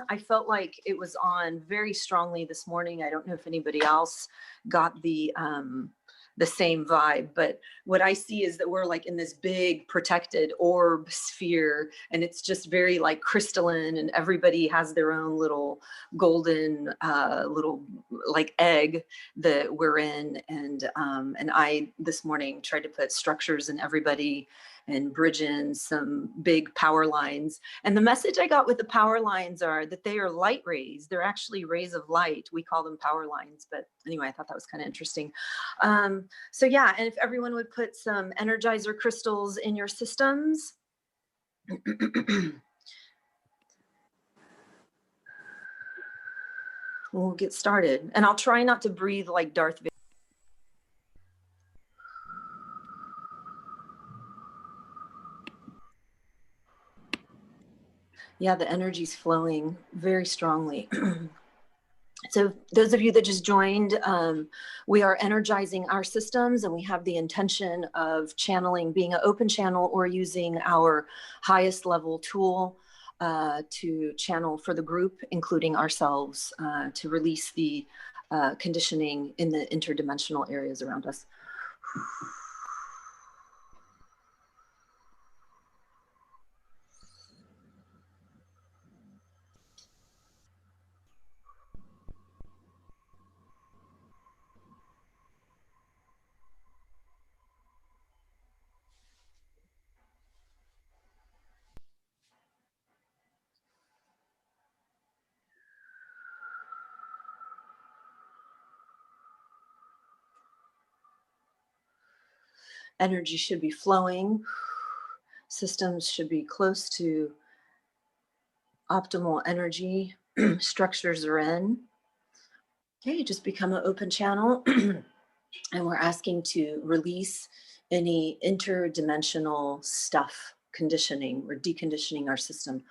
I felt like it was on very strongly this morning. I don't know if anybody else got the same vibe, but what I see is that we're like in this big protected orb sphere, and it's just very like crystalline, and everybody has their own little golden little like egg that we're in. And I this morning tried to put structures in everybody and bridge in some big power lines. And the message I got with the power lines are that they are light rays. They're actually rays of light. We call them power lines, but anyway, I thought that was kind of interesting. So yeah, and if everyone would put some energizer crystals in your systems. We'll get started. And I'll try not to breathe like Darth Vader. Yeah, the energy's flowing very strongly. So those of you that just joined, we are energizing our systems, and we have the intention of channeling, being an open channel, or using our highest level tool to channel for the group, including ourselves, to release the conditioning in the interdimensional areas around us. Energy should be flowing. Systems should be close to optimal energy. Structures are in. Okay, just become an open channel. And we're asking to release any interdimensional stuff, conditioning. We're deconditioning our system.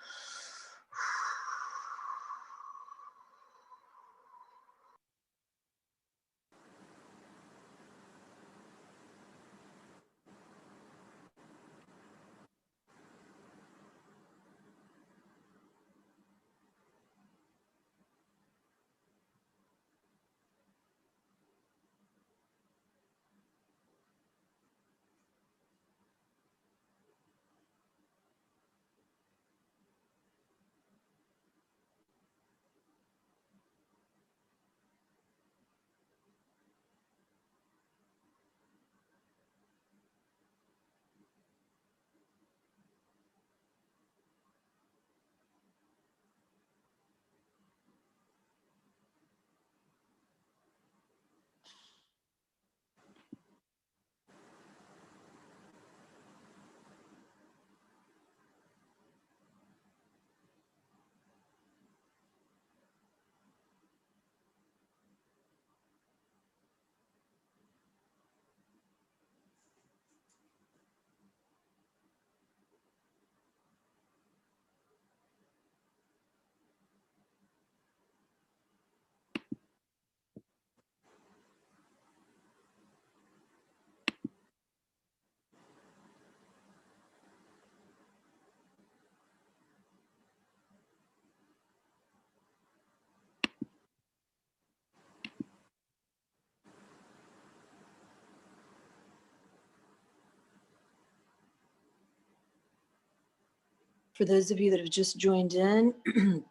For those of you that have just joined in,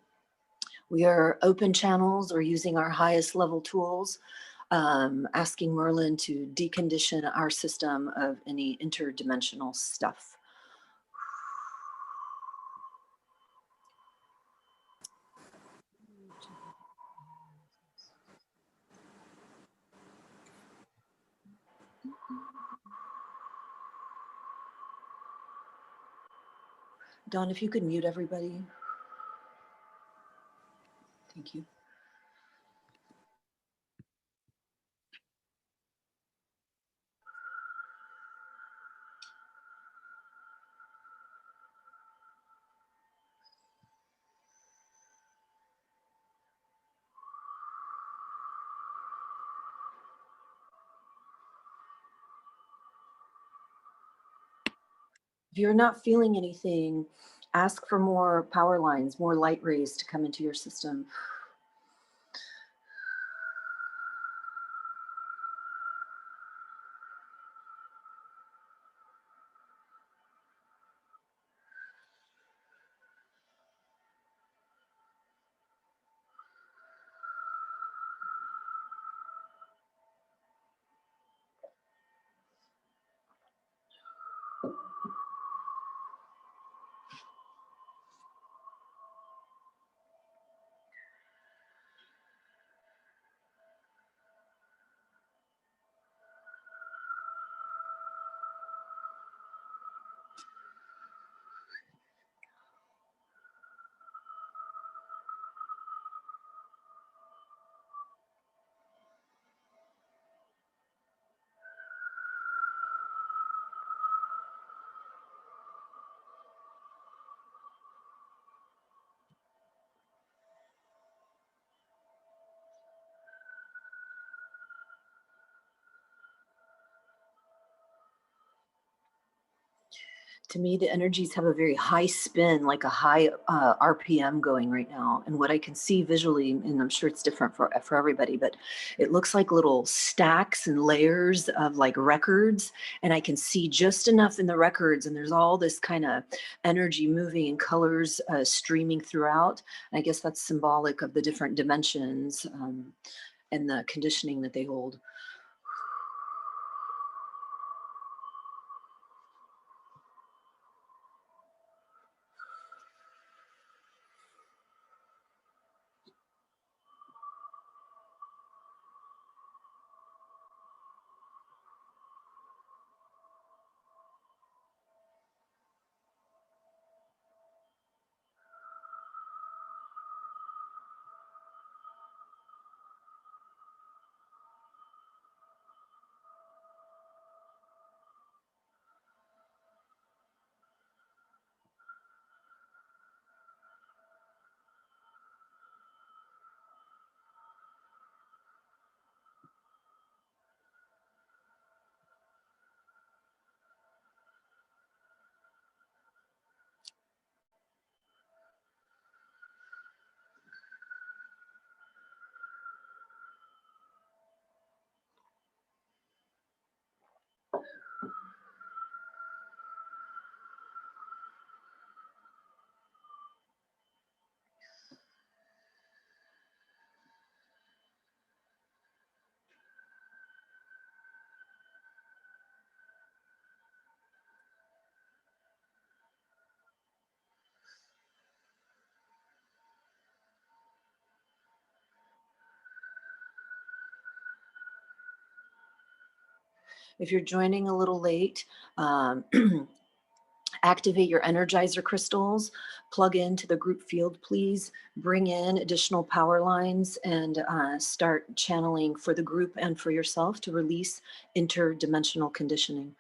we are open channels or using our highest level tools, asking Merlin to decondition our system of any interdimensional stuff. Dawn, if you could mute everybody. Thank you. If you're not feeling anything, Ask for more power lines, more light rays to come into your system. To me, the energies have a very high spin, like a high RPM going right now. And what I can see visually, and I'm sure it's different for everybody, but it looks like little stacks and layers of like records. And I can see just enough in the records. And there's all this kind of energy moving and colors streaming throughout. And I guess that's symbolic of the different dimensions and the conditioning that they hold. If you're joining a little late, activate your energizer crystals, plug into the group field, please. Bring in additional power lines and start channeling for the group and for yourself to release interdimensional conditioning.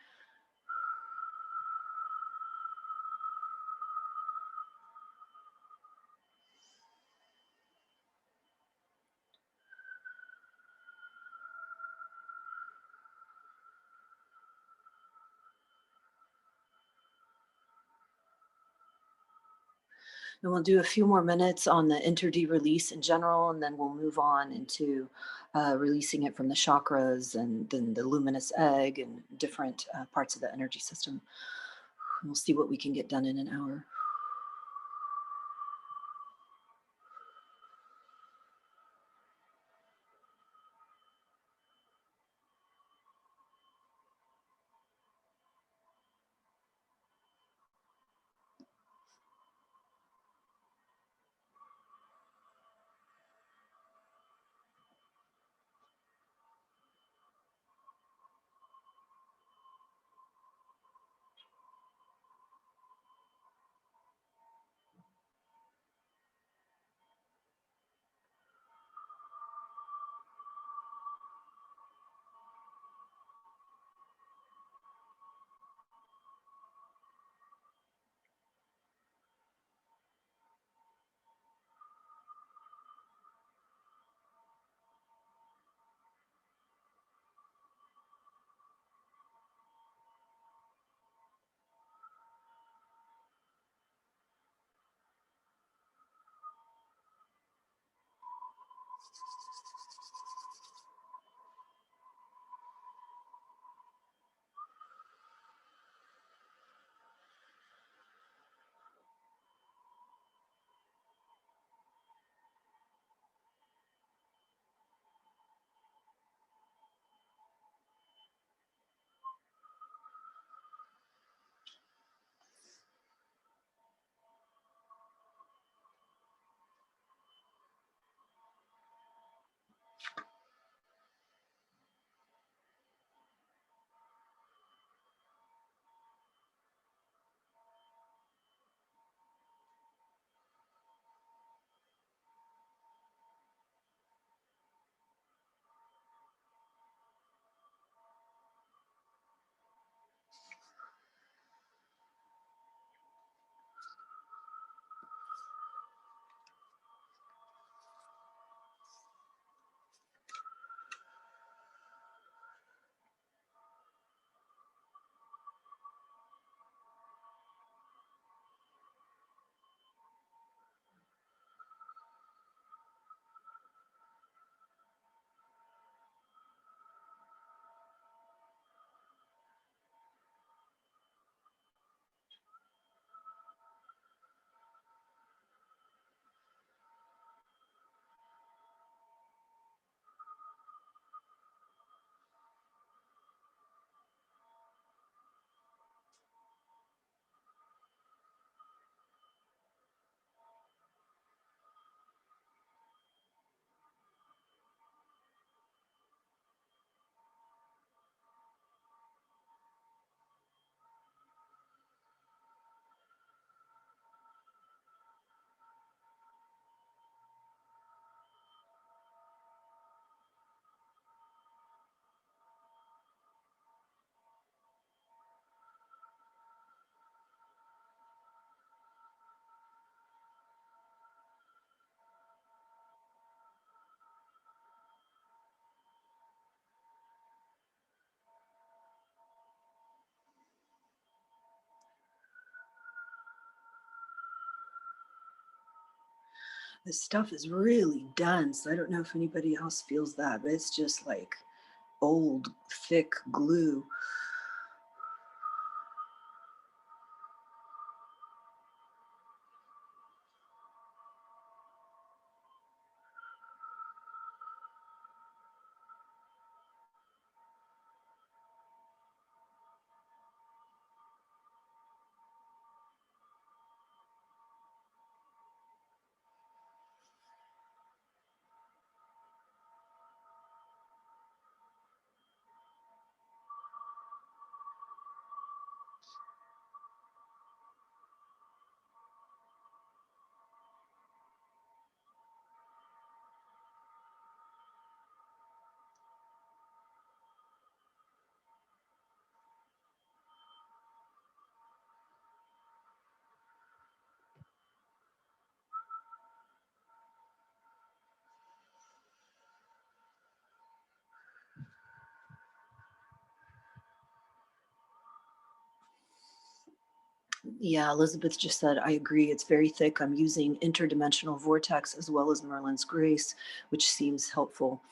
And we'll do a few more minutes on the InterD release in general, and then we'll move on into releasing it from the chakras and then the luminous egg and different parts of the energy system. And we'll see what we can get done in an hour. This stuff is really dense. I don't know if anybody else feels that, but it's just like old, thick glue. Yeah, Elizabeth just said, I agree. It's very thick. I'm using interdimensional vortex as well as Merlin's grace, which seems helpful.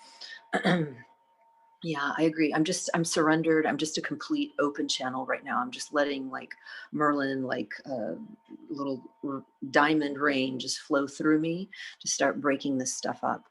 Yeah, I agree. I'm surrendered. I'm just a complete open channel right now. I'm just letting like Merlin, like little diamond rain just flow through me to start breaking this stuff up.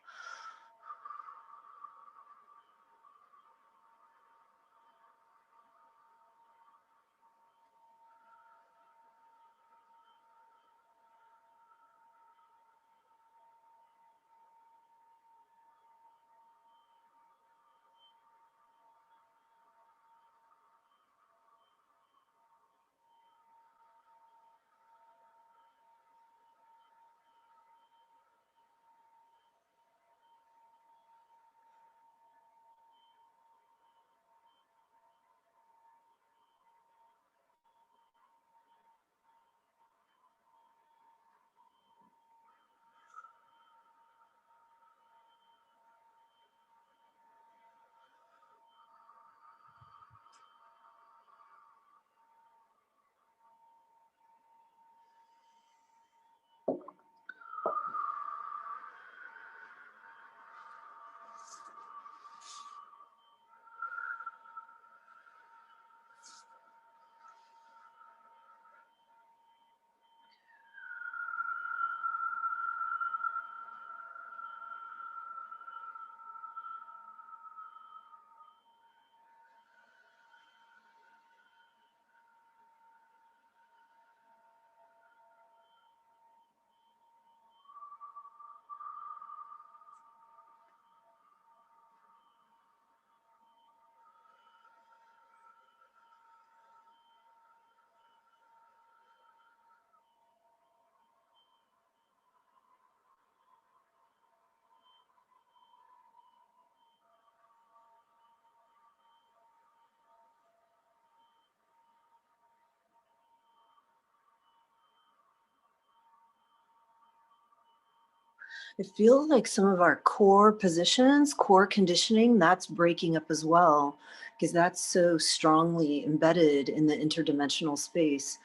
I feel like some of our core positions, core conditioning, that's breaking up as well, because that's so strongly embedded in the interdimensional space.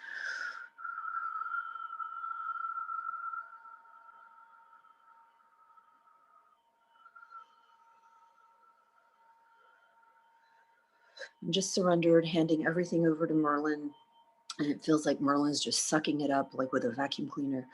I'm just surrendered, handing everything over to Merlin. And it feels like Merlin's just sucking it up like with a vacuum cleaner.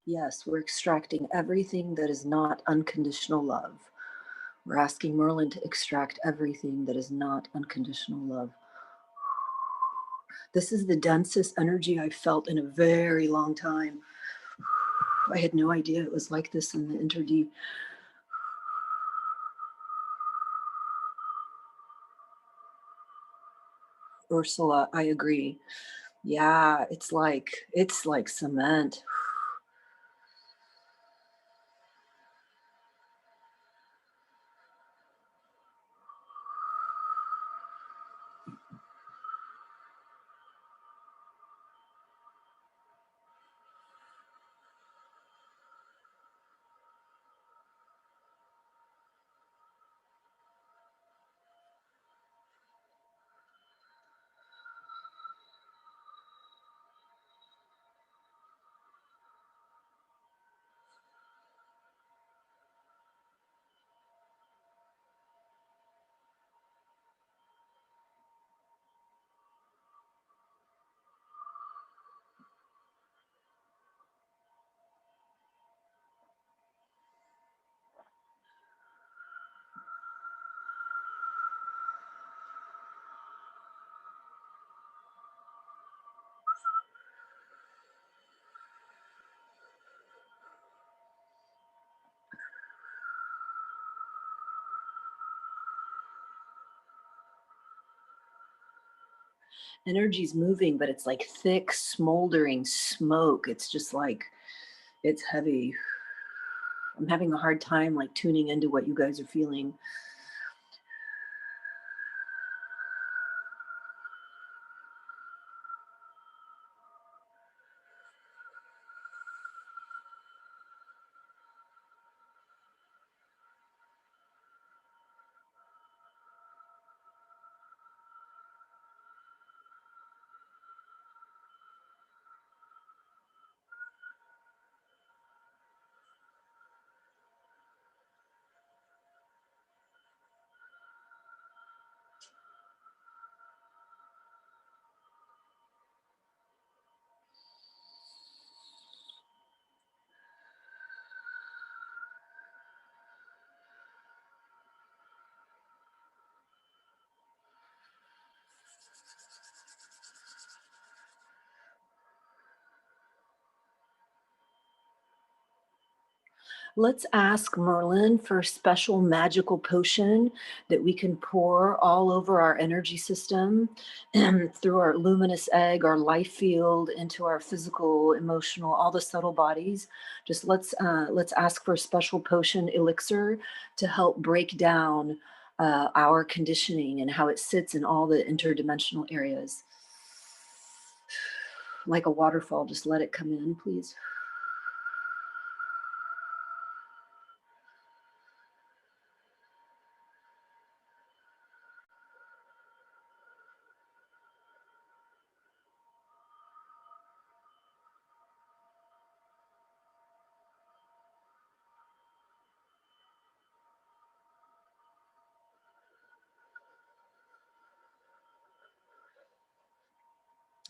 Yes, we're extracting everything that is not unconditional love. We're asking Merlin to extract everything that is not unconditional love. This is the densest energy I've felt in a very long time. I had no idea it was like this in the InterD. Ursula, I agree. Yeah, it's like cement. Energy's moving, but it's like thick, smoldering smoke. It's just like, it's heavy. I'm having a hard time like tuning into what you guys are feeling. Let's ask Merlin for a special magical potion that we can pour all over our energy system and through our luminous egg, our life field, into our physical, emotional, all the subtle bodies. Just let's ask for a special potion elixir to help break down our conditioning and how it sits in all the interdimensional areas. Like a waterfall, just let it come in, please.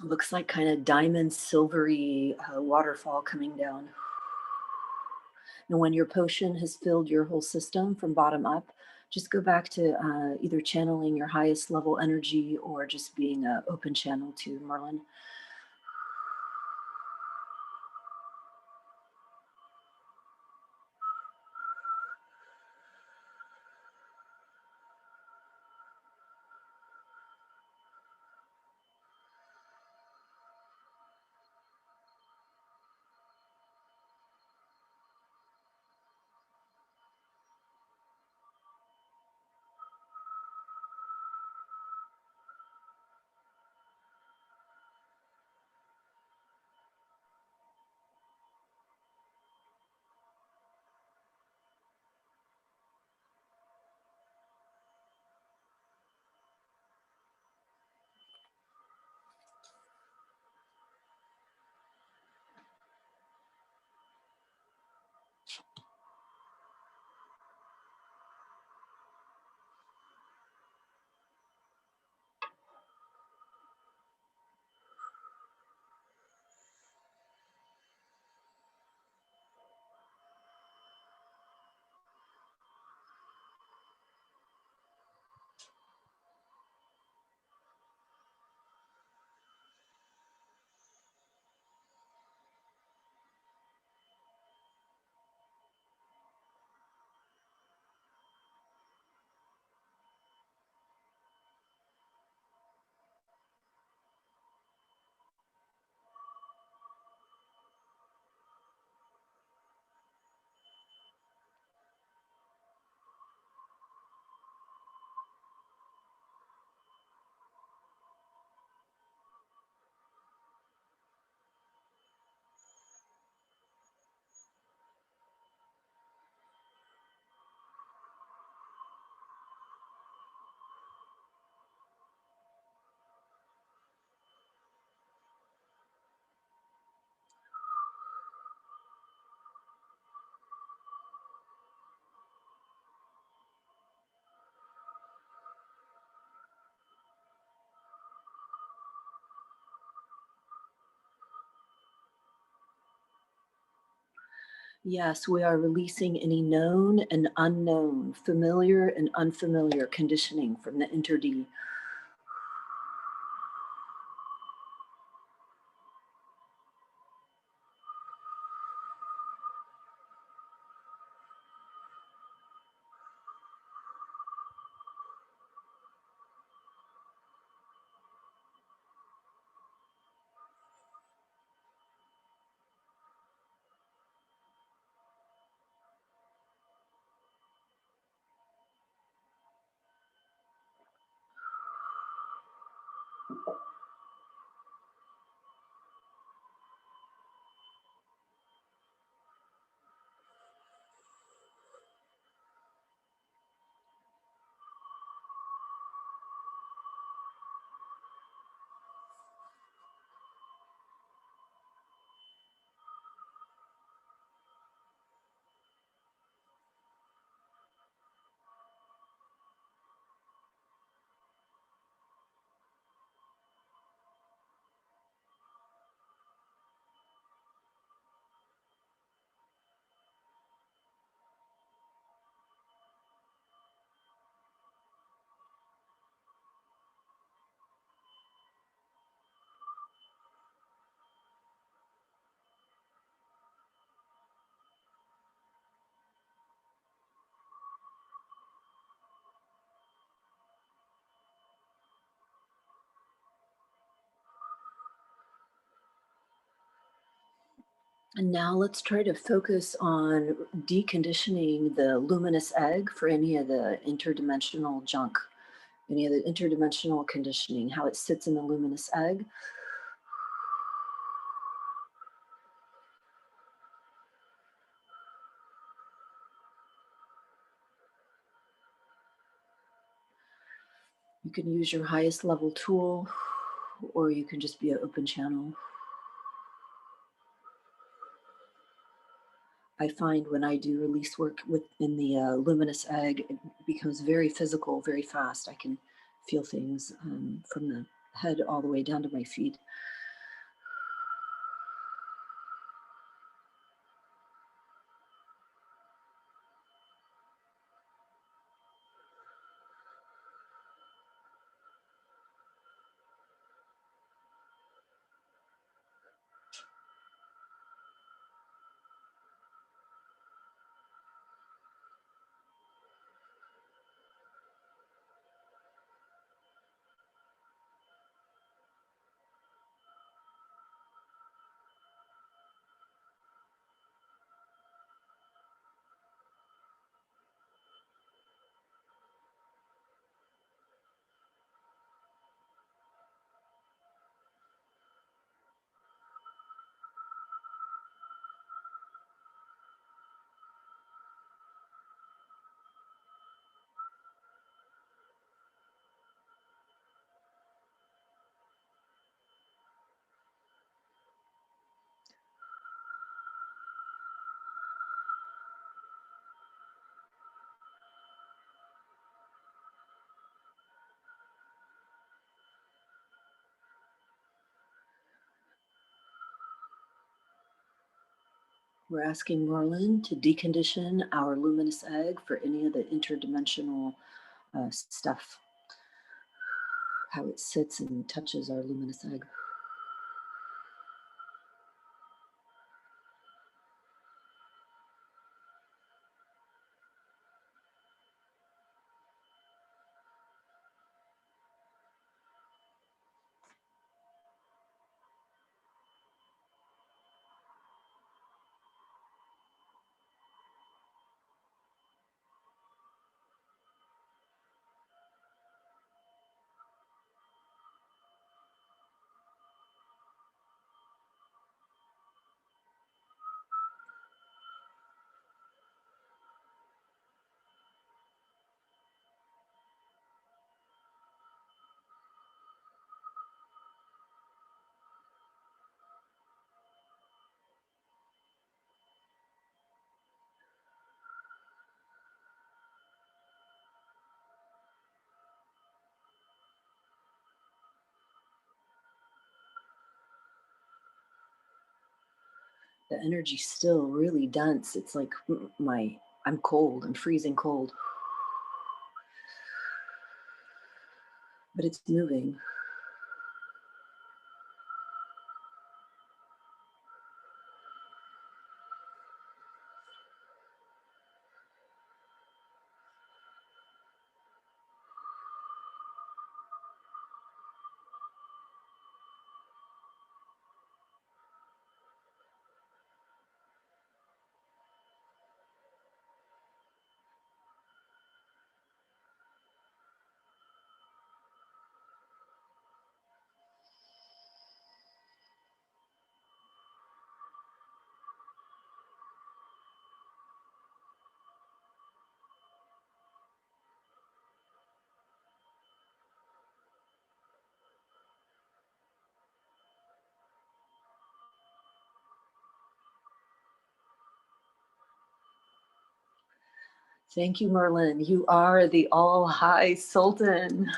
Looks like kind of diamond silvery waterfall coming down. And when your potion has filled your whole system from bottom up, just go back to either channeling your highest level energy or just being an open channel to Merlin. Yes, we are releasing any known and unknown, familiar and unfamiliar conditioning from the InterD. And now let's try to focus on deconditioning the luminous egg for any of the interdimensional junk, any of the interdimensional conditioning, how it sits in the luminous egg. You can use your highest level tool, or you can just be an open channel. I find when I do release work within the luminous egg, it becomes very physical, very fast. I can feel things from the head all the way down to my feet. We're asking Merlin to decondition our luminous egg for any of the interdimensional stuff, how it sits and touches our luminous egg. The energy's still really dense. It's like I'm cold, I'm freezing cold, but it's moving. Thank you, Merlin. You are the all high Sultan.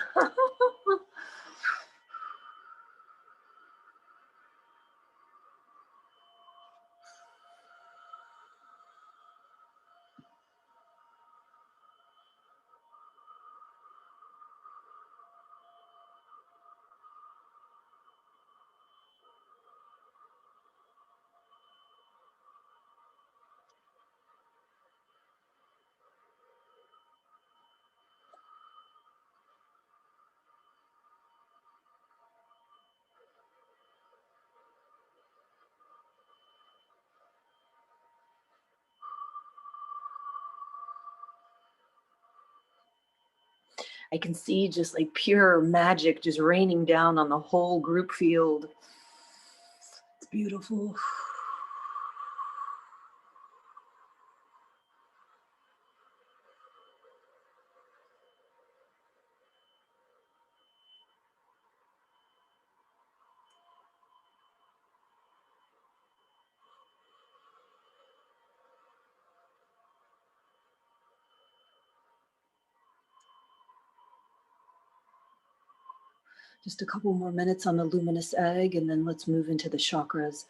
I can see just like pure magic just raining down on the whole group field. It's beautiful. Just a couple more minutes on the luminous egg, and then let's move into the chakras.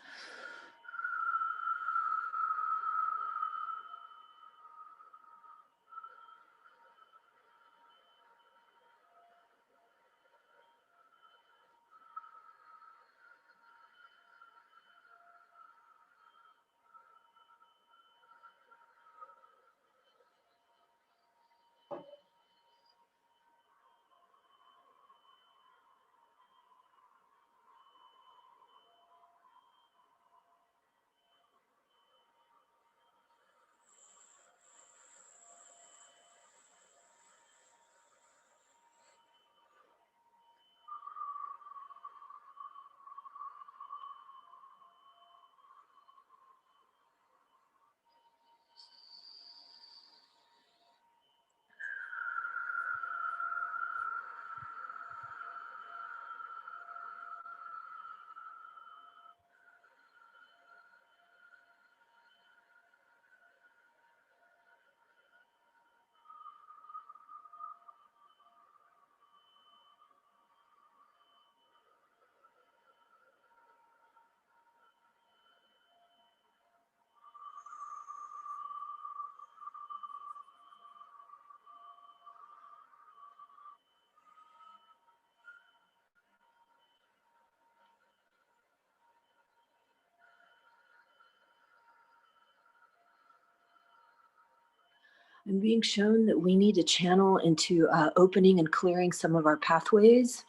I'm being shown that we need to channel into opening and clearing some of our pathways,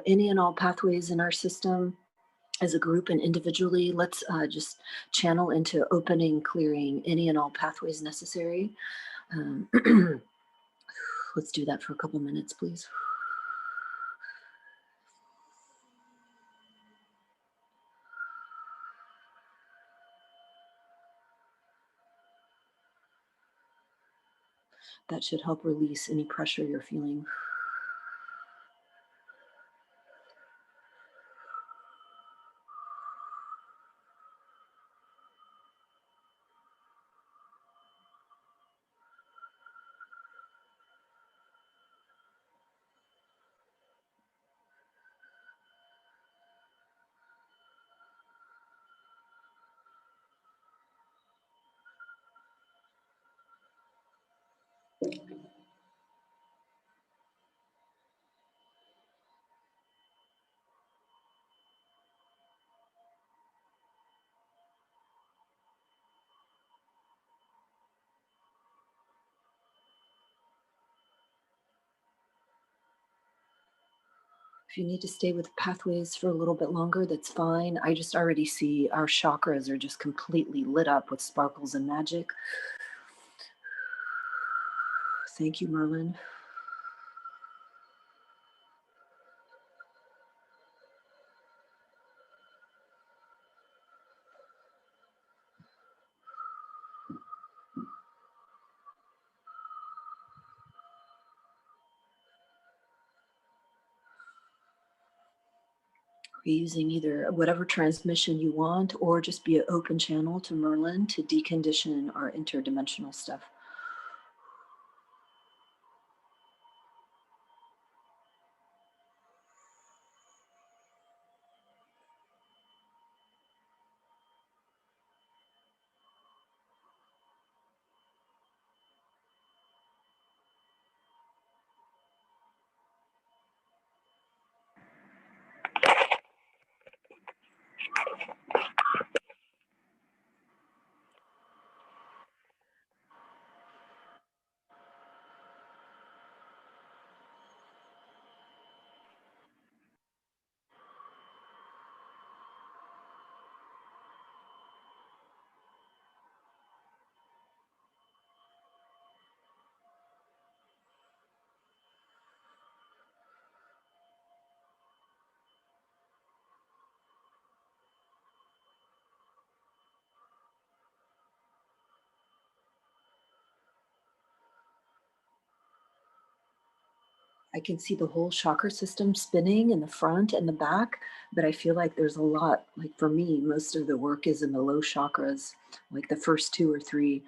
any and all pathways in our system as a group and individually. Let's just channel into opening, clearing any and all pathways necessary. Let's do that for a couple minutes, please. That should help release any pressure you're feeling. If you need to stay with pathways for a little bit longer, that's fine. I just already see our chakras are just completely lit up with sparkles and magic. Thank you, Merlin. We're using either whatever transmission you want or just be an open channel to Merlin to decondition our interdimensional stuff. I can see the whole chakra system spinning in the front and the back, but I feel like there's a lot, like for me, most of the work is in the low chakras, like the first two or three.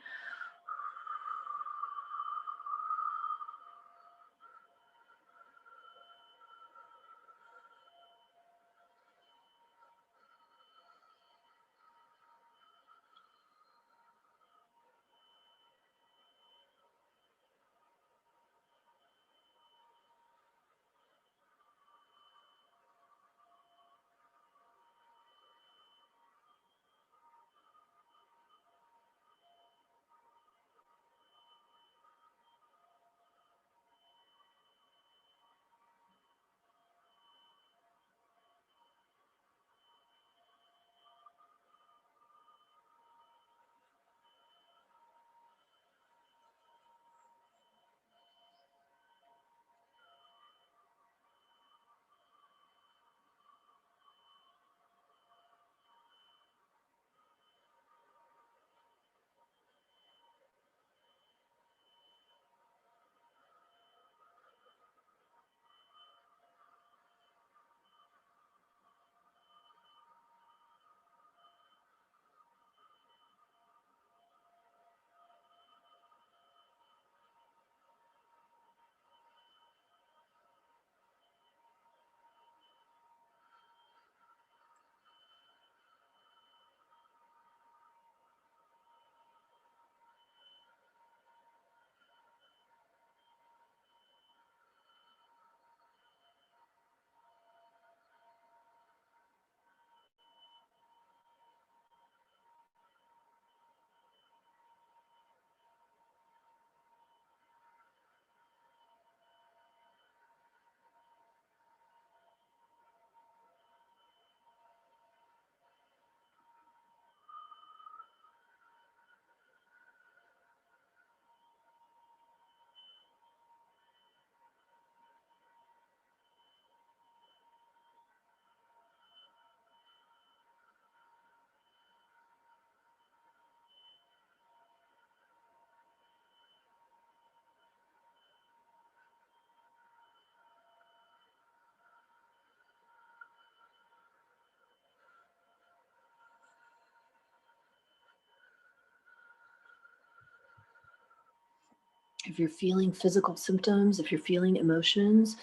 If you're feeling physical symptoms, if you're feeling emotions,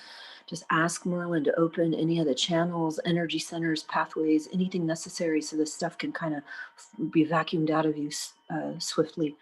just ask Merlin to open any of the channels, energy centers, pathways, anything necessary so this stuff can kind of be vacuumed out of you swiftly.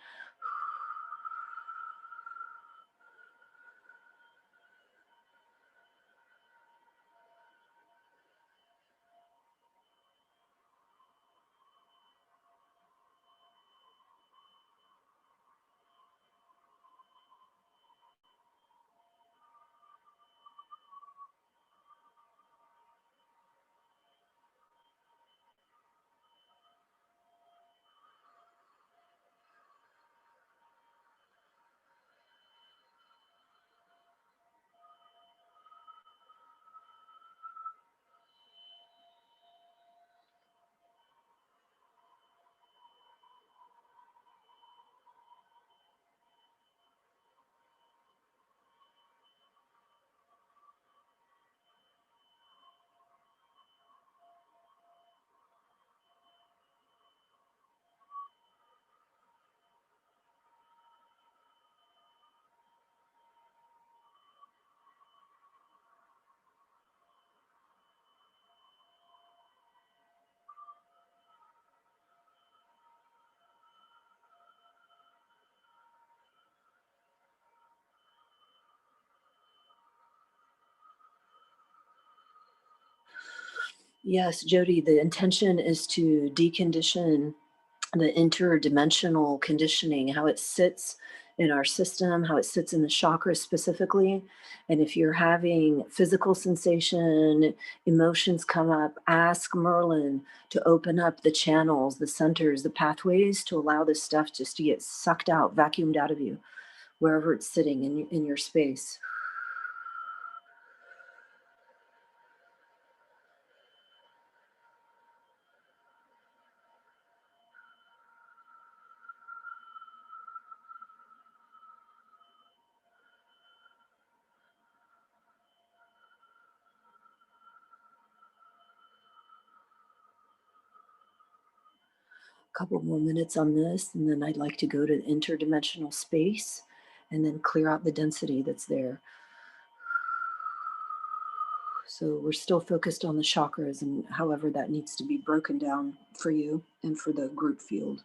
Yes, Jody, the intention is to decondition the interdimensional conditioning, how it sits in our system, how it sits in the chakras specifically. And if you're having physical sensation, emotions come up, ask Merlin to open up the channels, the centers, the pathways to allow this stuff just to get sucked out, vacuumed out of you, wherever it's sitting in your space. Couple more minutes on this, and then I'd like to go to the interdimensional space and then clear out the density that's there. So we're still focused on the chakras and however that needs to be broken down for you and for the group field.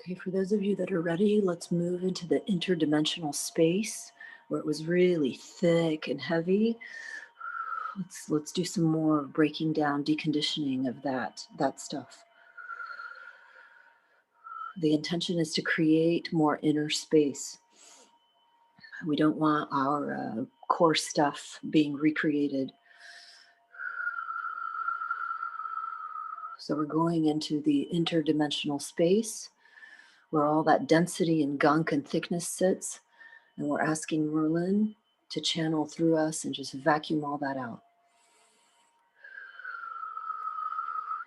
Okay, for those of you that are ready, let's move into the interdimensional space where it was really thick and heavy. Let's do some more breaking down, deconditioning of that stuff. The intention is to create more inner space. We don't want our core stuff being recreated. So we're going into the interdimensional space where all that density and gunk and thickness sits. And we're asking Merlin to channel through us and just vacuum all that out.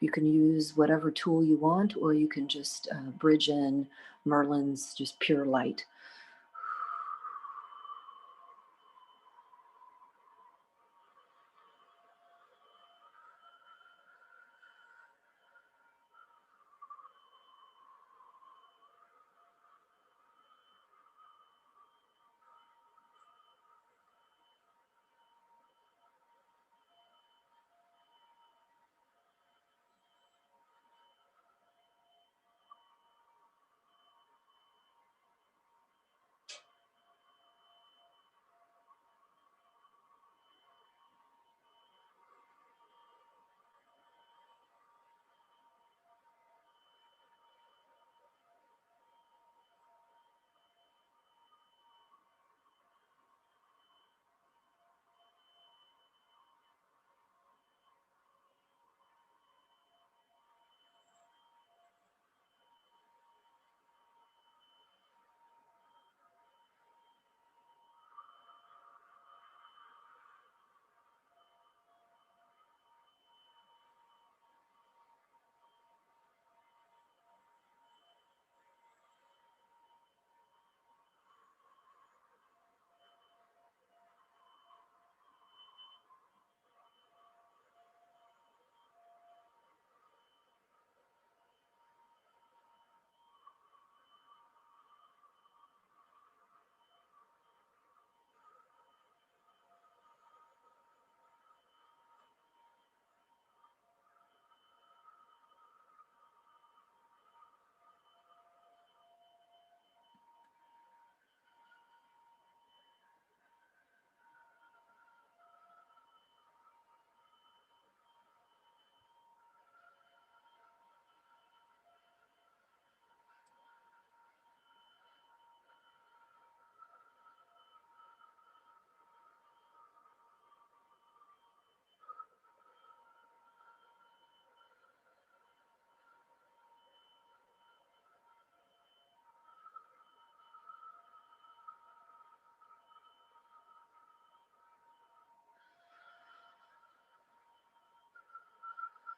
You can use whatever tool you want, or you can just bridge in Merlin's just pure light.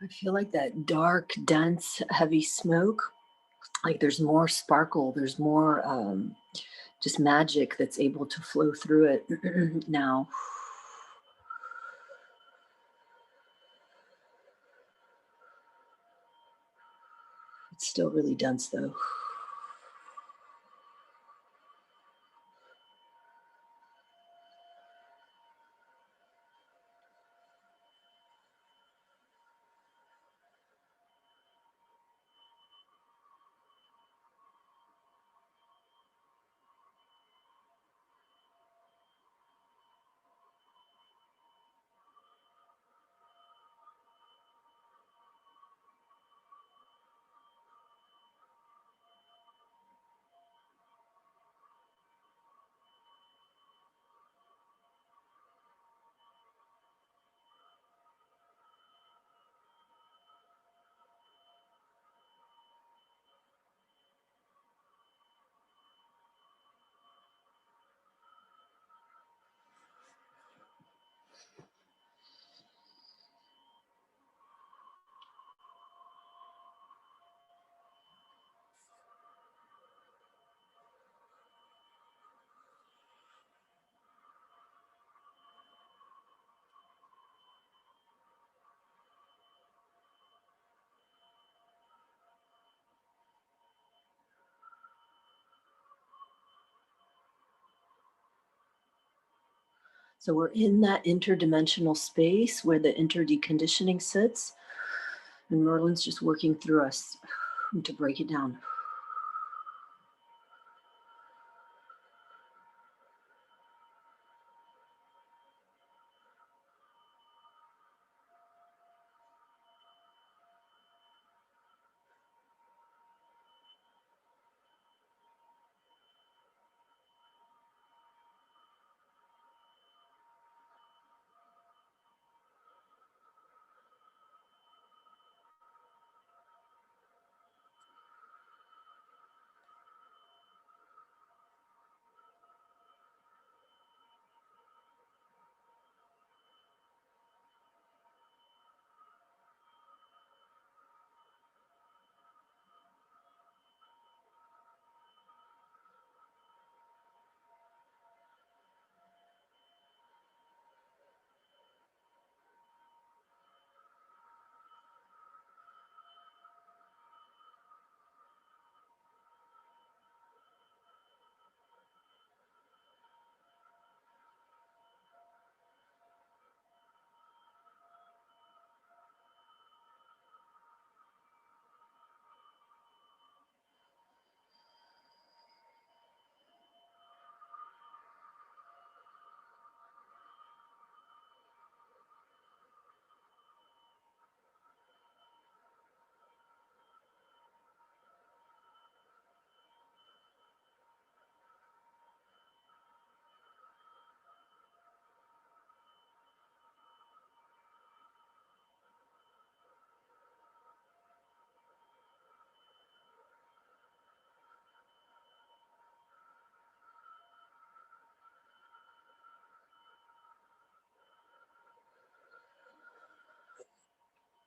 I feel like that dark, dense, heavy smoke, like there's more sparkle, there's more just magic that's able to flow through it now. It's still really dense though. So we're in that interdimensional space where the interdeconditioning sits, and Merlin's just working through us to break it down.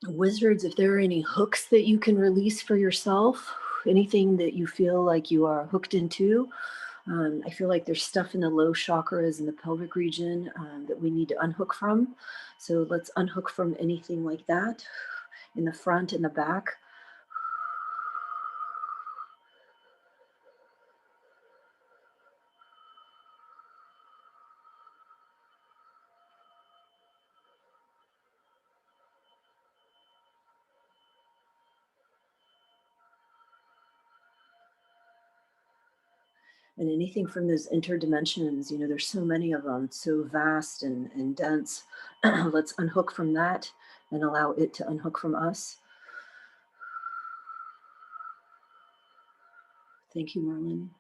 Wizards, if there are any hooks that you can release for yourself, anything that you feel like you are hooked into. I feel like there's stuff in the low chakras in the pelvic region that we need to unhook from. So let's unhook from anything like that in the front and the back. And anything from those interdimensions, you know, there's so many of them, so vast and dense. Let's unhook from that and allow it to unhook from us. Thank you, Merlin.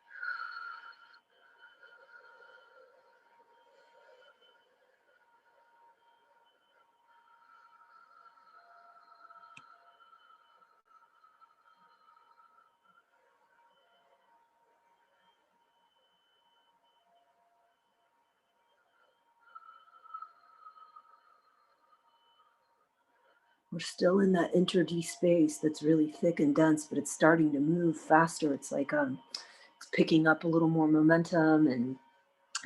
We're still in that inter-D space that's really thick and dense, but it's starting to move faster. It's like it's picking up a little more momentum, and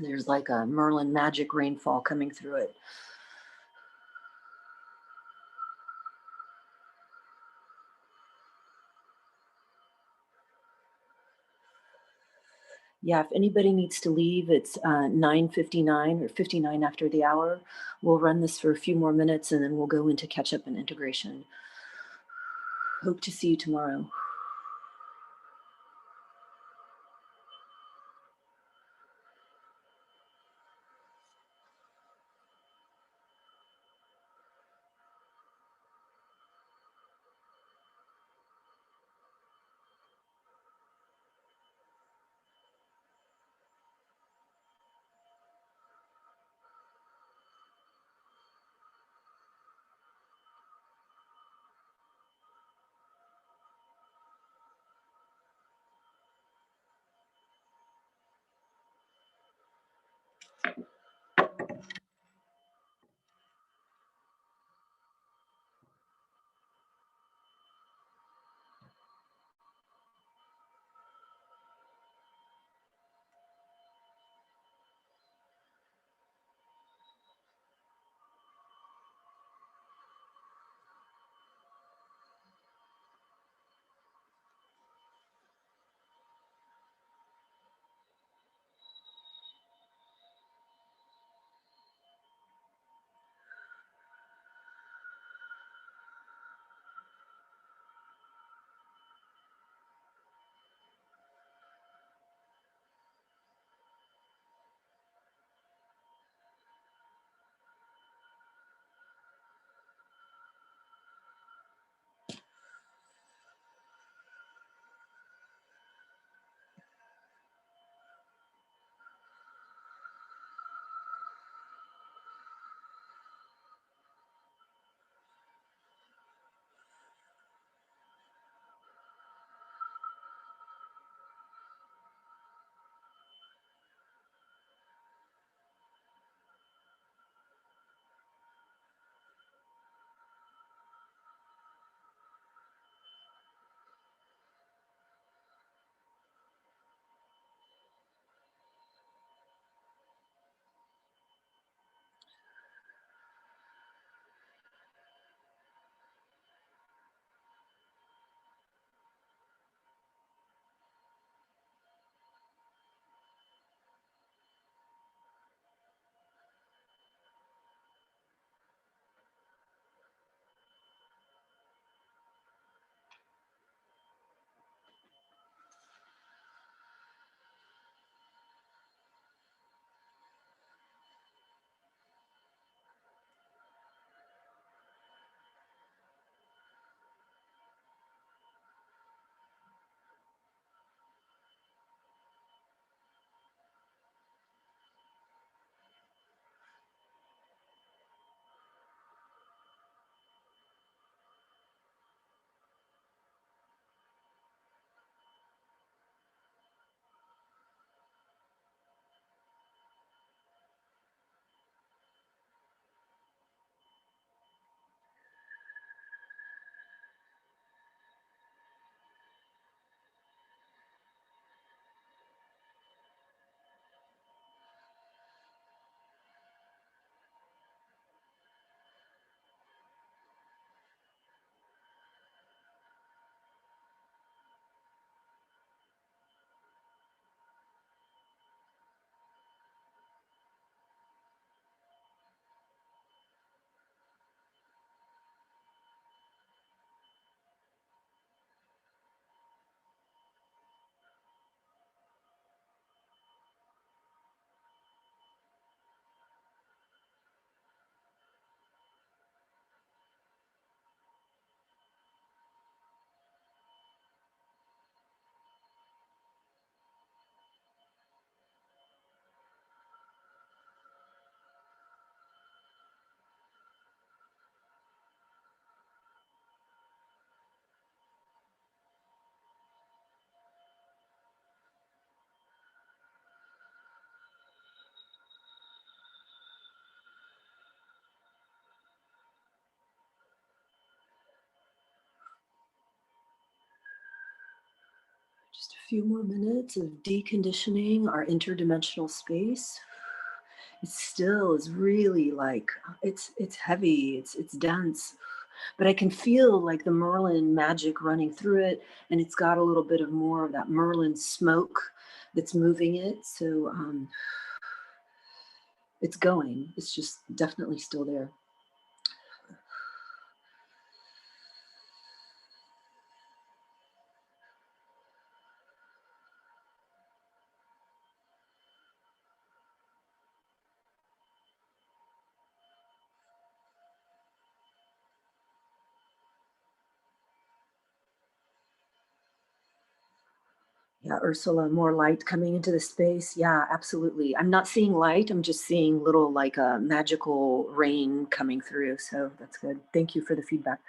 there's like a Merlin magic rainfall coming through it. Yeah, if anybody needs to leave, it's 9:59 or 59 after the hour. We'll run this for a few more minutes and then we'll go into catch up and integration. Hope to see you tomorrow. Few more minutes of deconditioning our interdimensional space. It still is really like it's heavy, it's dense, but I can feel like the Merlin magic running through it, and it's got a little bit of more of that Merlin smoke that's moving it. So it's going. It's just definitely still there. Yeah, Ursula, more light coming into the space. Yeah, absolutely. I'm not seeing light. I'm just seeing little like a magical rain coming through. So that's good. Thank you for the feedback.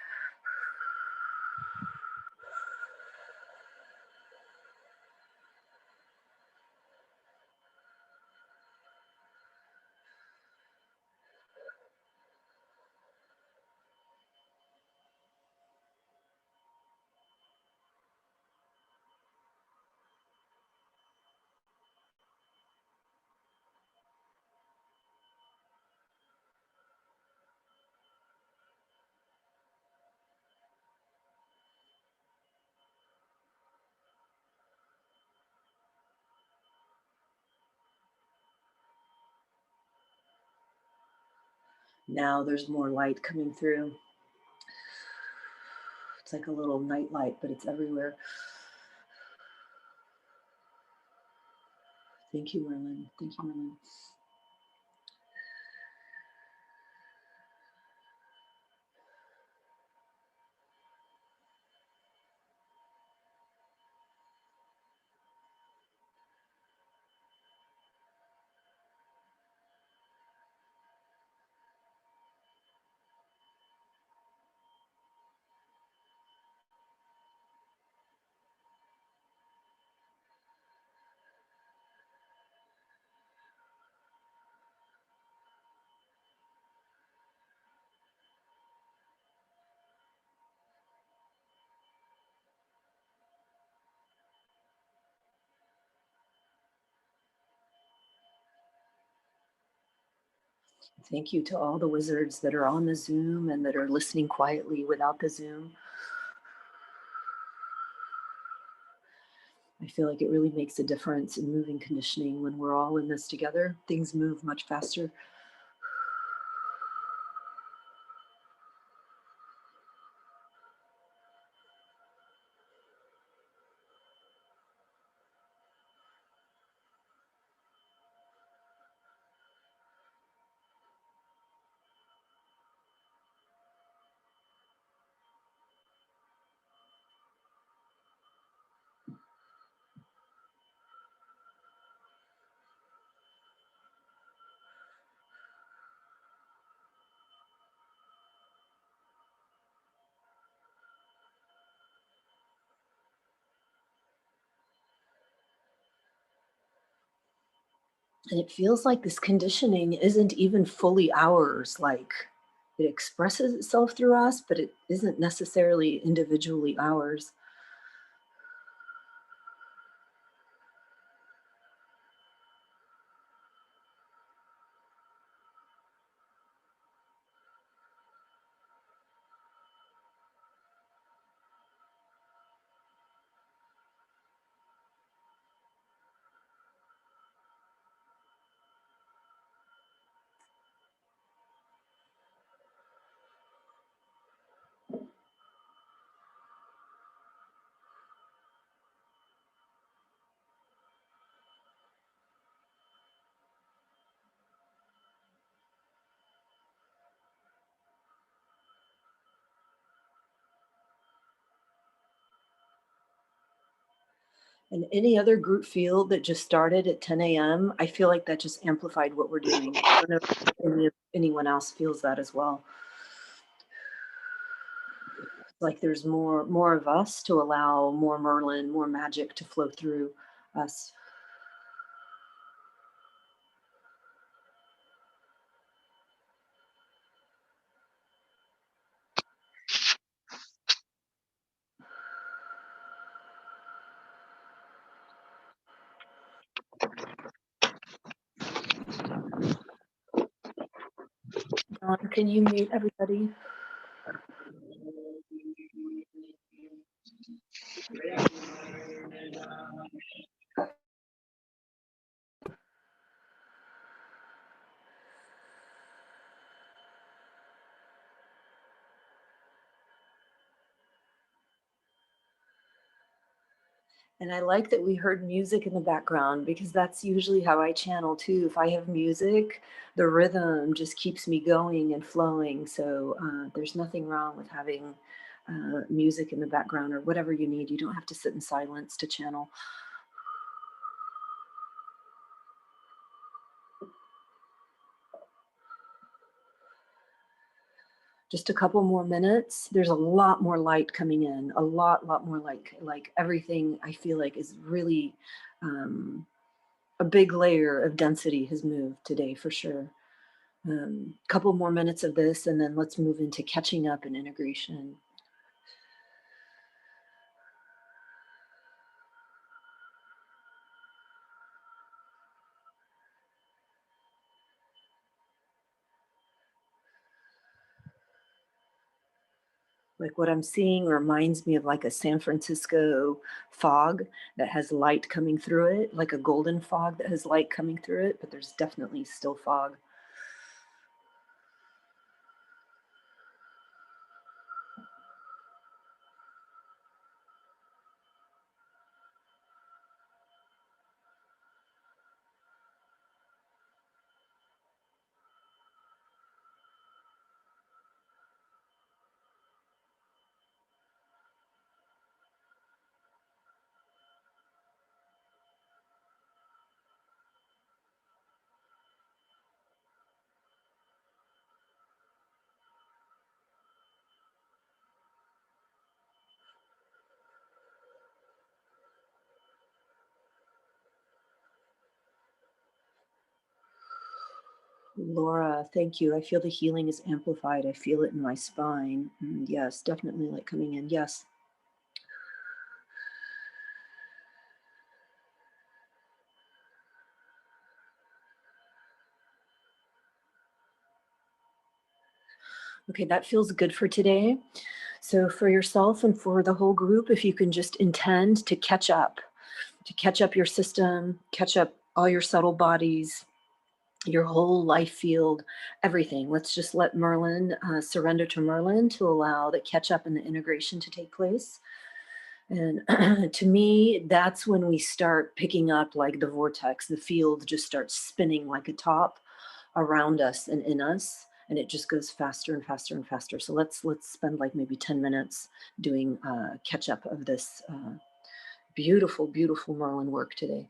Now there's more light coming through. It's like a little night light, but it's everywhere. Thank you, Merlin. Thank you, Merlin. Thank you to all the wizards that are on the Zoom and that are listening quietly without the Zoom. I feel like it really makes a difference in moving conditioning when we're all in this together. Things move much faster. And it feels like this conditioning isn't even fully ours. Like it expresses itself through us, but it isn't necessarily individually ours. And any other group field that just started at 10 a.m., I feel like that just amplified what we're doing. I don't know if anyone else feels that as well. Like there's more of us to allow more Merlin, more magic to flow through us. Can you mute everybody? And I like that we heard music in the background, because that's usually how I channel too. If I have music, the rhythm just keeps me going and flowing. So there's nothing wrong with having music in the background or whatever you need. You don't have to sit in silence to channel. Just a couple more minutes. There's a lot more light coming in, a lot more like everything I feel like is really a big layer of density has moved today for sure. Couple more minutes of this, and then let's move into catching up and integration. Like what I'm seeing reminds me of like a San Francisco fog that has light coming through it, like a golden fog that has light coming through it, but there's definitely still fog. Laura, thank you. I feel the healing is amplified. I feel it in my spine. Yes, definitely like coming in. Yes. Okay, that feels good for today. So for yourself and for the whole group, if you can just intend to catch up your system, catch up all your subtle bodies, your whole life field, everything. Let's just let Merlin surrender to Merlin to allow the catch up and the integration to take place. And to me, that's when we start picking up like the vortex, the field just starts spinning like a top around us and in us. And it just goes faster and faster and faster. So let's spend like maybe 10 minutes doing catch up of this beautiful, beautiful Merlin work today.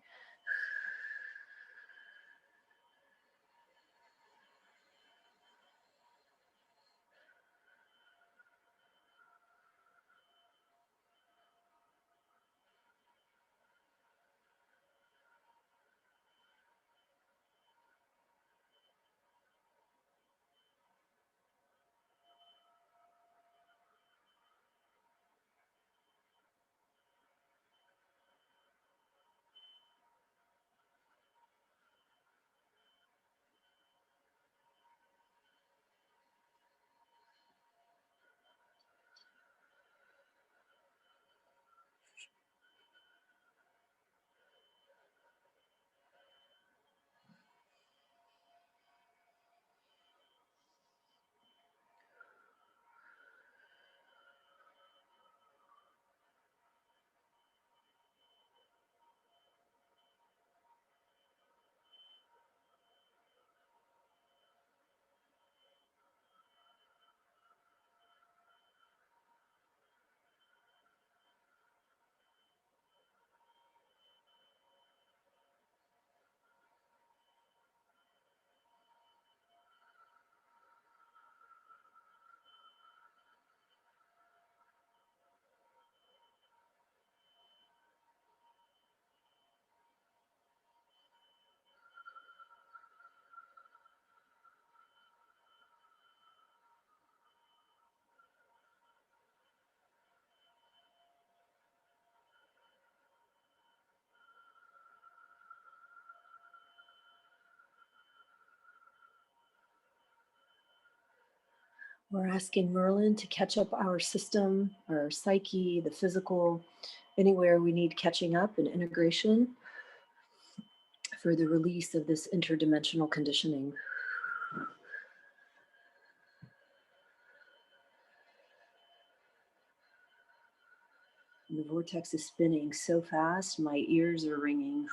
We're asking Merlin to catch up our system, our psyche, the physical, anywhere we need catching up and integration for the release of this interdimensional conditioning. And the vortex is spinning so fast, my ears are ringing.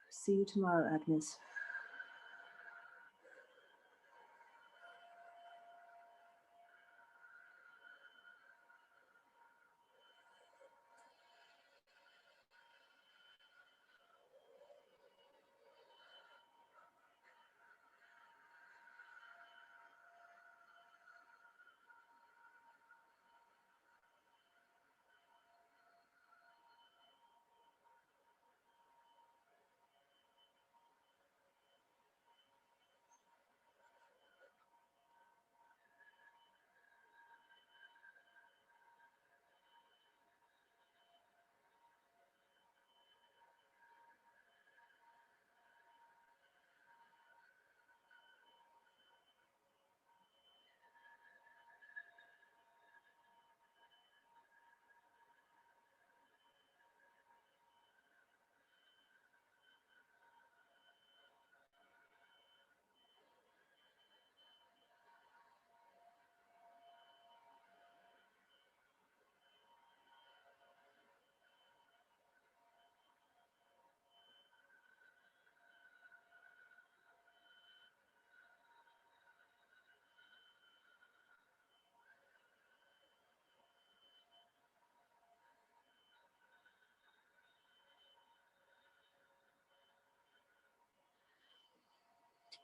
See you tomorrow, Agnes.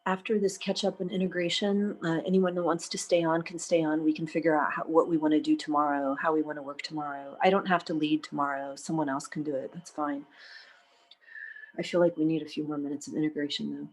After this catch up and integration, anyone that wants to stay on can stay on. We can figure out what we want to do tomorrow, how we want to work tomorrow. I don't have to lead tomorrow. Someone else can do it. That's fine. I feel like we need a few more minutes of integration though.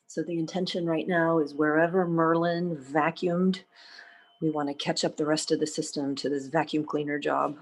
So the intention right now is wherever Merlin vacuumed, we want to catch up the rest of the system to this vacuum cleaner job.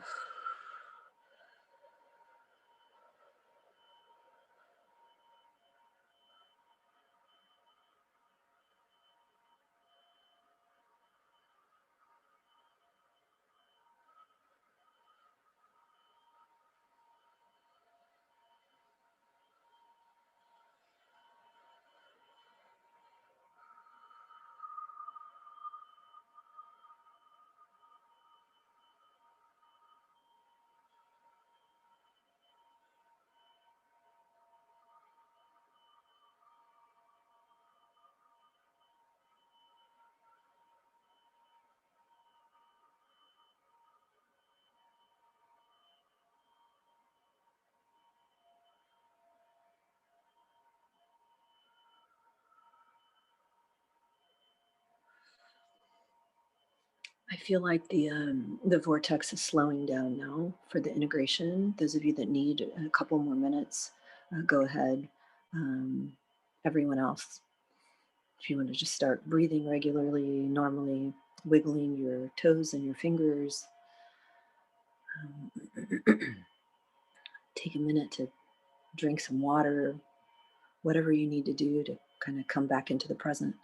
I feel like the vortex is slowing down now for the integration. Those of you that need a couple more minutes, go ahead. Everyone else, if you want to just start breathing regularly, normally wiggling your toes and your fingers, take a minute to drink some water, whatever you need to do to kind of come back into the present.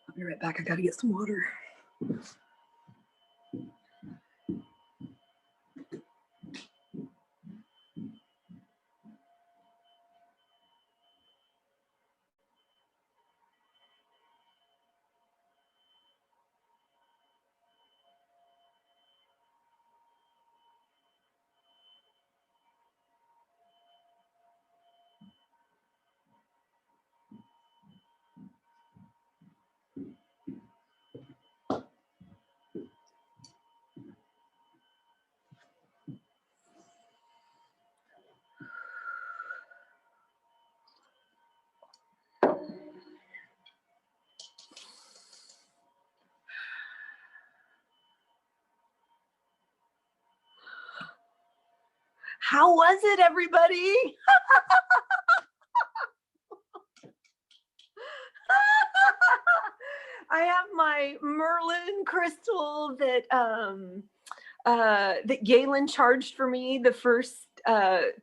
I'll be right back. I got to get some water. How was it, everybody? I have my Merlin crystal that that Galen charged for me the first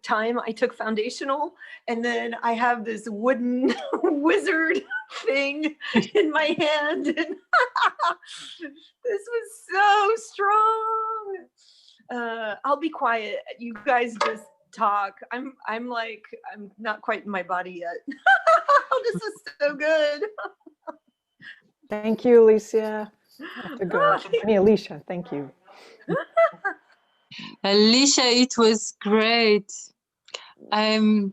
time I took foundational, and then I have this wooden wizard thing in my hand, and this was so strong. I'll be quiet. You guys just talk. I'm not quite in my body yet. This is so good. Thank you, Alicia. Alicia, thank you. Alicia, it was great. I'm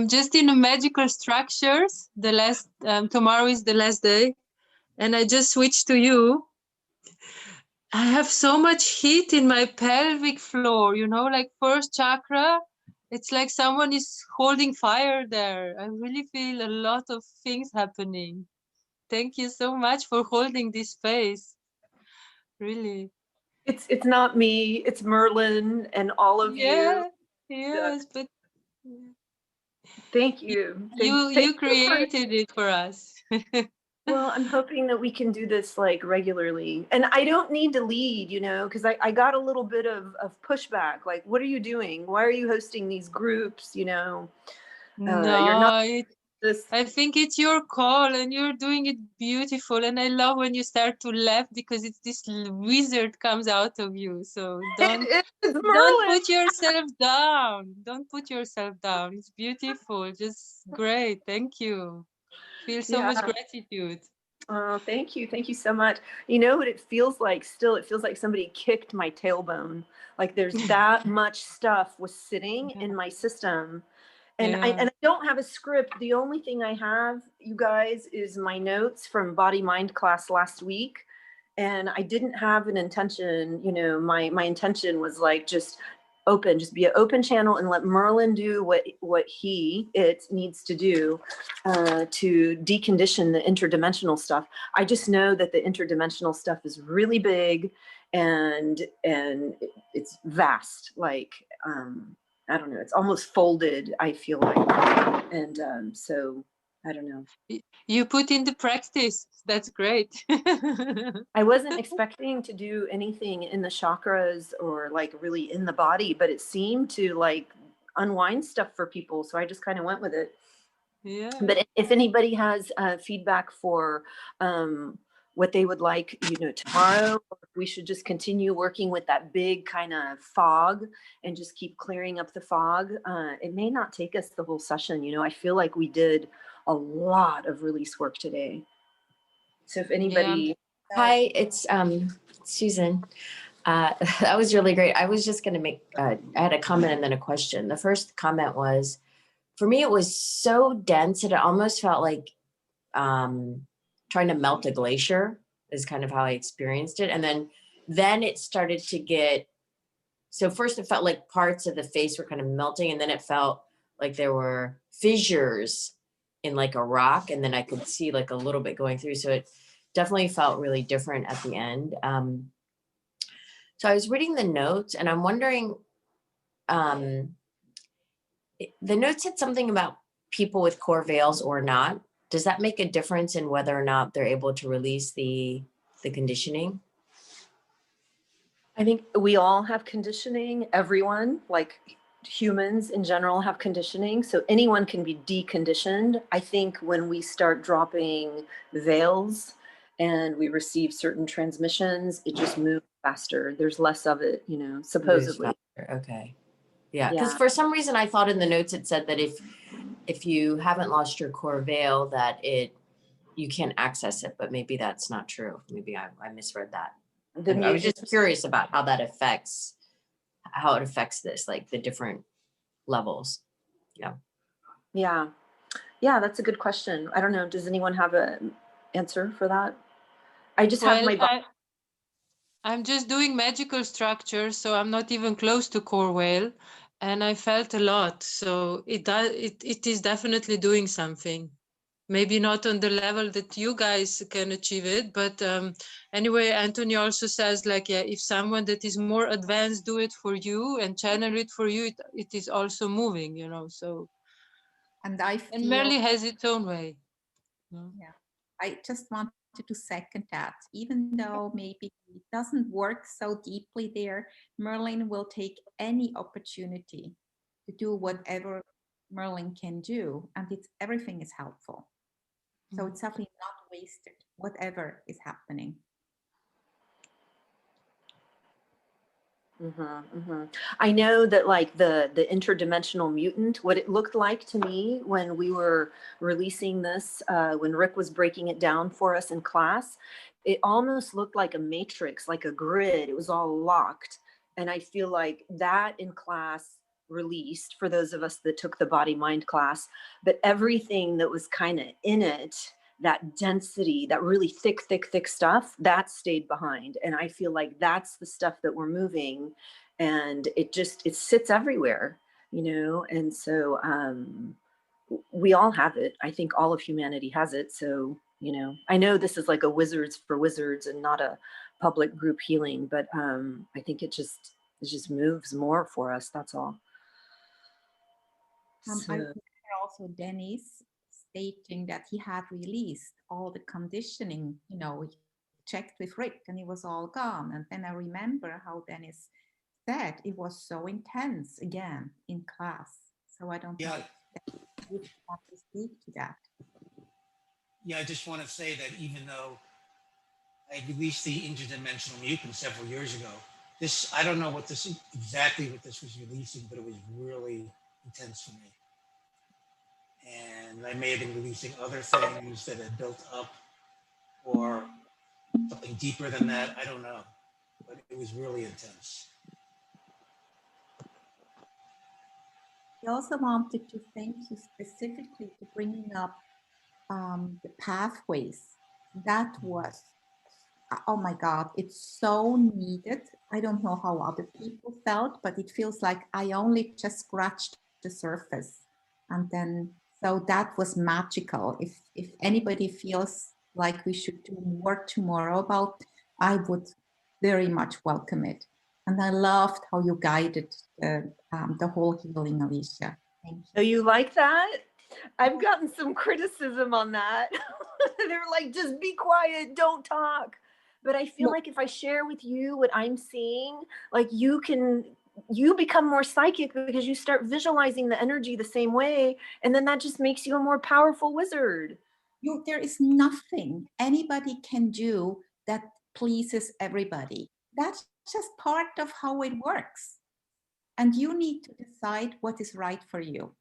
just in a magical structures. The last tomorrow is the last day, and I just switched to you. I have so much heat in my pelvic floor, you know, like first chakra. It's like someone is holding fire there. I really feel a lot of things happening. Thank you so much for holding this space. Really. It's not me, it's Merlin and all of you. Yes, but thank you. You created it for us. Well, I'm hoping that we can do this like regularly. And I don't need to lead, you know, because I got a little bit of pushback. Like, what are you doing? Why are you hosting these groups? You know, No, you're not this. I think it's your call and you're doing it beautiful. And I love when you start to laugh because it's this wizard comes out of you. So don't put yourself down. Don't put yourself down. It's beautiful. Just great. Thank you. Feel so much gratitude. Oh, thank you. Thank you so much. You know what it feels like still? It feels like somebody kicked my tailbone. Like there's that much stuff was sitting in my system. And I don't have a script. The only thing I have, you guys, is my notes from Bodymind class last week. And I didn't have an intention, you know, my intention was like just be an open channel and let Merlin do what it needs to do to decondition the interdimensional stuff. I just know that the interdimensional stuff is really big and it's vast. Like, I don't know, it's almost folded, I feel like. And so I don't know. You put in the practice. That's great. I wasn't expecting to do anything in the chakras or like really in the body, but it seemed to like unwind stuff for people. So I just kind of went with it. Yeah. But if anybody has feedback for what they would like, you know, tomorrow, or if we should just continue working with that big kind of fog and just keep clearing up the fog, it may not take us the whole session. You know, I feel like we did a lot of release work today. So if anybody... Hi, it's Susan. That was really great. I was just going to make, I had a comment and then a question. The first comment was, for me, it was so dense that it almost felt like trying to melt a glacier is kind of how I experienced it. And then it started to get, so first it felt like parts of the face were kind of melting, and then it felt like there were fissures in like a rock, and then I could see like a little bit going through. So it definitely felt really different at the end. So I was reading the notes and I'm wondering, the notes said something about people with core veils or not. Does that make a difference in whether or not they're able to release the conditioning? I think we all have conditioning. Everyone, like humans in general, have conditioning. So anyone can be deconditioned. I think when we start dropping veils and we receive certain transmissions, it just moves faster. There's less of it, you know, supposedly. Okay. Yeah, because for some reason I thought in the notes it said that if you haven't lost your core veil, that you can't access it, but maybe that's not true. Maybe I misread that. I was just curious about how it affects this, like the different levels. Yeah, that's a good question. I don't know. Does anyone have an answer for that? I just have my... I'm just doing magical structures, so I'm not even close to core veil, and I felt a lot. So it is definitely doing something. maybe not on the level that you guys can achieve it, but anyway, Anthony also says like, yeah, if someone that is more advanced do it for you and channel it for you, it is also moving, you know. So And I feel, and Merle has its own way. yeah, I just wanted to second that. Even though maybe it doesn't work so deeply there, Merlin will take any opportunity to do whatever Merlin can do, and it's everything is helpful. So it's definitely not wasted, whatever is happening. I know that like the interdimensional mutant, what it looked like to me when we were releasing this, when Rick was breaking it down for us in class, it almost looked like a matrix, like a grid. It was all locked. And I feel like that in class released for those of us that took the Bodymind class, but everything that was kind of in it, that density, that really thick stuff, that stayed behind. And I feel like that's the stuff that we're moving, and it sits everywhere, you know? And so we all have it. I think all of humanity has it. So, you know, I know this is like a wizards for wizards and not a public group healing, but I think it just moves more for us. That's all. I remember also Dennis stating that he had released all the conditioning, you know, he checked with Rick and it was all gone. And then I remember how Dennis said it was so intense again in class. So I don't know if you want to speak to that. Yeah, I just want to say that even though I released the Interdimensional Mutant several years ago, I don't know exactly what this was releasing, but it was really intense for me. And I may have been releasing other things that had built up or something deeper than that. I don't know, but it was really intense. I also wanted to thank you specifically for bringing up the pathways. That was, oh my God, it's so needed. I don't know how other people felt, but it feels like I only just scratched the surface. And then, so that was magical. If anybody feels like we should do more tomorrow about, I would very much welcome it. And I loved how you guided the whole healing, Alicia. Thank you. Oh, you like that? I've gotten some criticism on that. They're like, just be quiet, don't talk. But I feel like if I share with you what I'm seeing, like you become more psychic because you start visualizing the energy the same way. And then that just makes you a more powerful wizard. There is nothing anybody can do that pleases everybody. That's just part of how it works. And you need to decide what is right for you.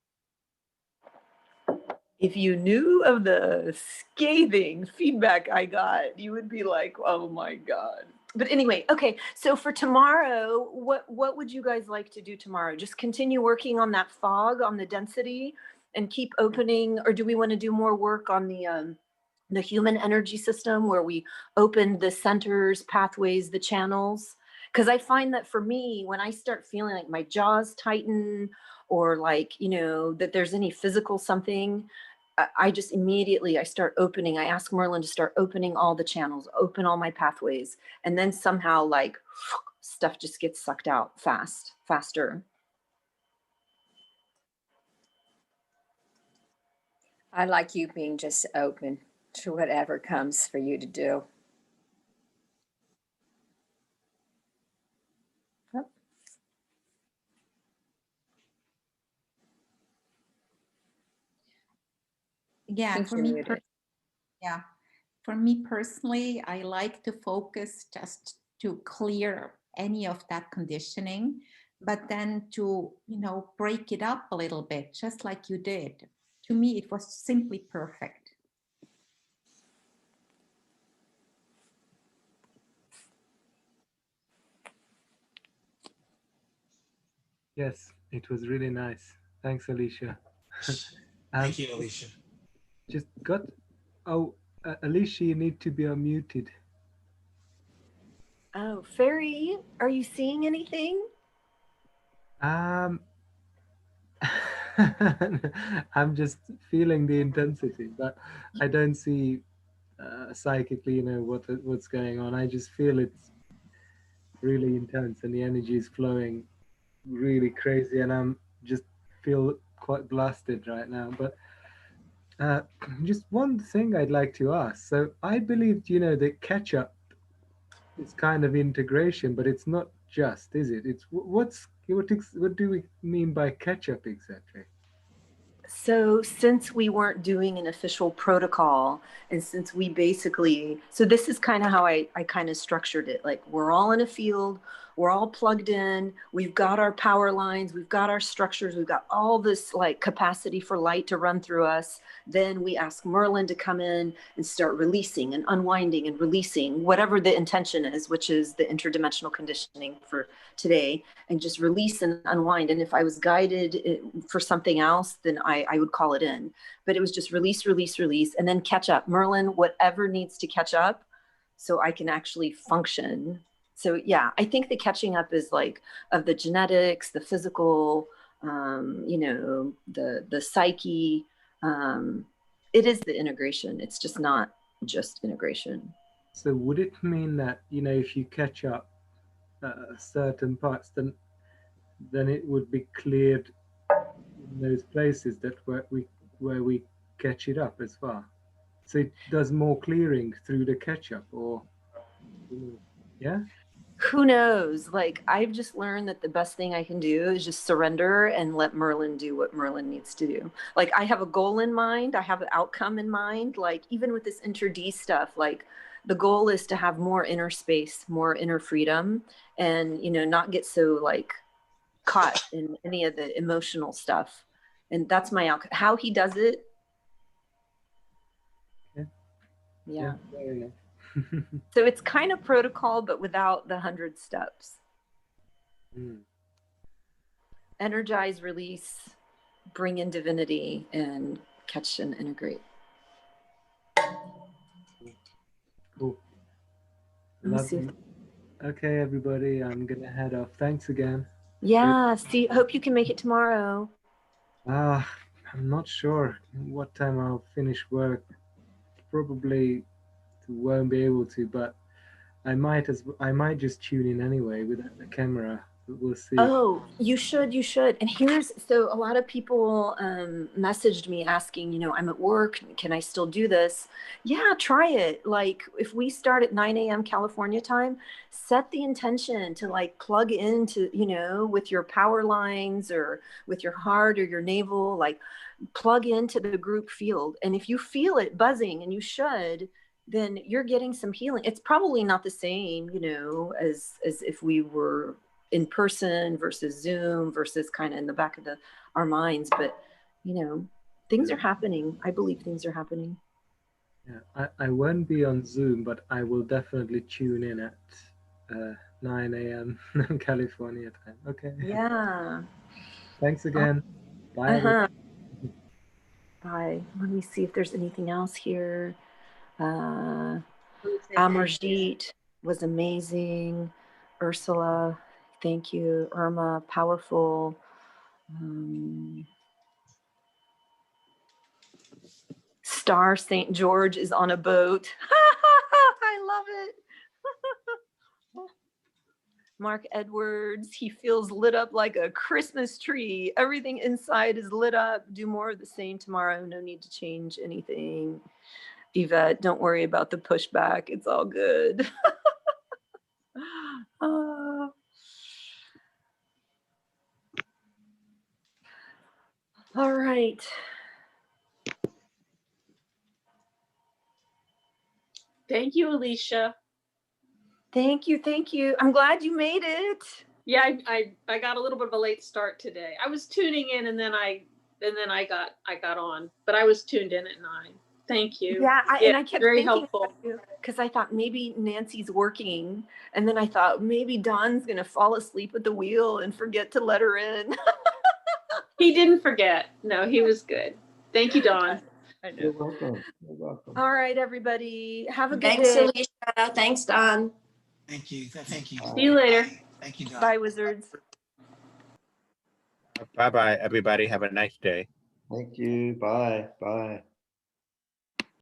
If you knew of the scathing feedback I got, you would be like, oh my God. But anyway, okay, so for tomorrow, what would you guys like to do tomorrow? Just continue working on that fog, on the density, and keep opening, or do we want to do more work on the human energy system where we open the centers, pathways, the channels? Because I find that for me, when I start feeling like my jaws tighten or like, you know, that there's any physical something, I just immediately, I start opening. I ask Merlin to start opening all the channels, open all my pathways. And then somehow like stuff just gets sucked out faster. I like you being just open to whatever comes for you to do. Yeah, for me, for me personally, I like to focus just to clear any of that conditioning, but then to, you know, break it up a little bit, just like you did. To me, it was simply perfect. Yes, it was really nice. Thanks, Alicia. Thank you, Alicia. Just got, Alicia, you need to be unmuted. Oh, Fairy, are you seeing anything? I'm just feeling the intensity, but I don't see psychically, what's going on. I just feel it's really intense and the energy is flowing really crazy, and I'm just feel quite blasted right now. But just one thing I'd like to ask. So I believed, that catch up is kind of integration, but it's not just, is it? It's what do we mean by catch up exactly? So since we weren't doing an official protocol, and since we basically, so this is kind of how I kind of structured it. Like, we're all in a field, we're all plugged in, we've got our power lines, we've got our structures, we've got all this like capacity for light to run through us. Then we ask Merlin to come in and start releasing and unwinding and releasing whatever the intention is, which is the interdimensional conditioning for today, and just release and unwind. And if I was guided for something else, then I would call it in. But it was just release, release, release, and then catch up. Merlin, whatever needs to catch up so I can actually function. So yeah, I think the catching up is like of the genetics, the physical, the psyche. It is the integration. It's just not just integration. So would it mean that, if you catch up certain parts, then it would be cleared in those places where we catch it up as well? So it does more clearing through the catch up, or yeah? Who knows? Like, I've just learned that the best thing I can do is just surrender and let Merlin do what Merlin needs to do. Like, I have a goal in mind, I have an outcome in mind. Like, even with this InterD stuff, like, the goal is to have more inner space, more inner freedom, and not get so like caught in any of the emotional stuff. And that's my outcome. How he does it, yeah. Fair enough. So it's kind of protocol, but without the 100 steps. Energize, release, bring in divinity, and catch and integrate. Cool. Okay, everybody, I'm gonna head off. Thanks again. Yeah, hope you can make it tomorrow. I'm not sure what time I'll finish work. Probably won't be able to, but I might just tune in anyway without the camera. We'll see. Oh, you should. And so a lot of people messaged me asking, I'm at work, can I still do this? Yeah, try it. Like, if we start at 9 a.m. California time, set the intention to like plug into, with your power lines or with your heart or your navel, like plug into the group field. And if you feel it buzzing, and you should, then you're getting some healing. It's probably not the same, as if we were in person versus Zoom versus kind of in the back of our minds. But, things are happening. I believe things are happening. Yeah, I won't be on Zoom, but I will definitely tune in at 9 a.m. California time. Okay. Yeah. Thanks again. Bye. Bye. Let me see if there's anything else here. Amarjeet was amazing. Ursula, thank you. Irma, powerful. Star St. George is on a boat. I love it. Mark Edwards, he feels lit up like a Christmas tree. Everything inside is lit up. Do more of the same tomorrow. No need to change anything. Yvette, don't worry about the pushback. It's all good. All right. Thank you, Alicia. Thank you. I'm glad you made it. Yeah, I got a little bit of a late start today. I was tuning in and then I got on, but I was tuned in at 9. Thank you. Yeah, and I kept very thinking helpful because I thought maybe Nancy's working, and then I thought maybe Don's gonna fall asleep at the wheel and forget to let her in. He didn't forget. No, he was good. Thank you, Don. I know. You're welcome. All right, everybody. Have a good Thanks, day. Alicia. Thanks, Don. Thank you. See you later. Thank you, Don. Bye, wizards. Bye-bye, everybody. Have a nice day. Thank you. Bye. Bye.